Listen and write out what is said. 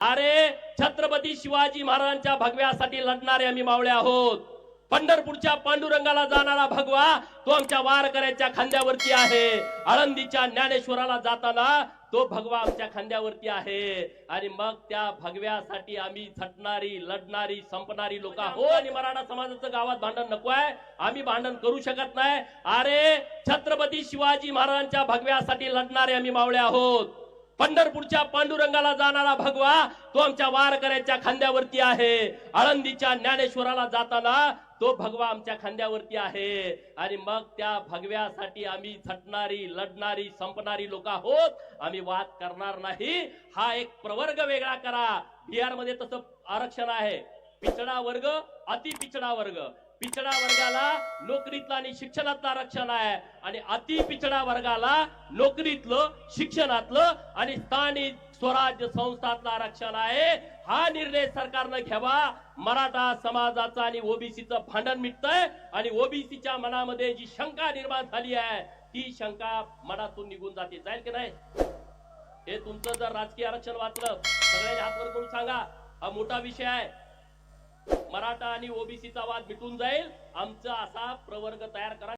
अरे छत्रपती शिवाजी महाराजांच्या भगव्यासाठी लढणारे आम्ही मावळे आहोत। पंढरपूरच्या पांडुरंगाला जाणारा भगवा तो आमच्या वारकऱ्यांच्या खांद्यावरती आहे। आळंदीच्या ज्ञानेश्वराला जाताना तो भगवा आमच्या खांद्यावरती आहे। आणि मग त्या भगव्यासाठी आम्ही झटणारी लढणारी संपणारी लोक आहोत। आणि मराठा समाजाचं गावात भांडण नको आहे, आम्ही भांडण करू शकत नाही। अरे छत्रपती शिवाजी महाराजांच्या भगव्यासाठी लढणारे आम्ही मावळे आहोत। पंढरपूरच्या पांडुरंगाला जाणारा भगवा तो आमच्या वारकऱ्यांच्या खांद्यावरती आहे। आळंदीच्या ज्ञानेश्वराला जाताना तो भगवा आमच्या खांद्यावरती आहे। आणि मग त्या भगव्यासाठी आम्ही झटणारी लढणारी संपणारी लोक आहोत, आम्ही वाद करणार नाही। हा एक प्रवर्ग वेगळा करा। बिहार मध्ये तसं आरक्षण आहे, पिछडा वर्ग अति पिछडा वर्ग। पिछडा वर्गाला नोकरीतलं आणि शिक्षणातलं आरक्षण आहे, आणि अति पिछडा वर्गाला नोकरीतलं शिक्षणातलं आणि स्थानिक स्वराज्य संस्थातलं आरक्षण आहे। हा निर्णय सरकारनं घ्यावा। मराठा समाजाचं आणि ओबीसीचं भांडण मिटतंय, आणि ओबीसीच्या मनामध्ये जी शंका निर्माण झाली आहे ती शंका मनातून निघून जाते। जाईल की नाही? हे तुमचं जर राजकीय आरक्षण वाचलं सगळ्यांनी हात वर करून सांगा, हा मोठा विषय आहे। मराठा आणि ओबीसीचा वाद मिटून जाईल। आमचा असा प्रवर्ग तयार करा।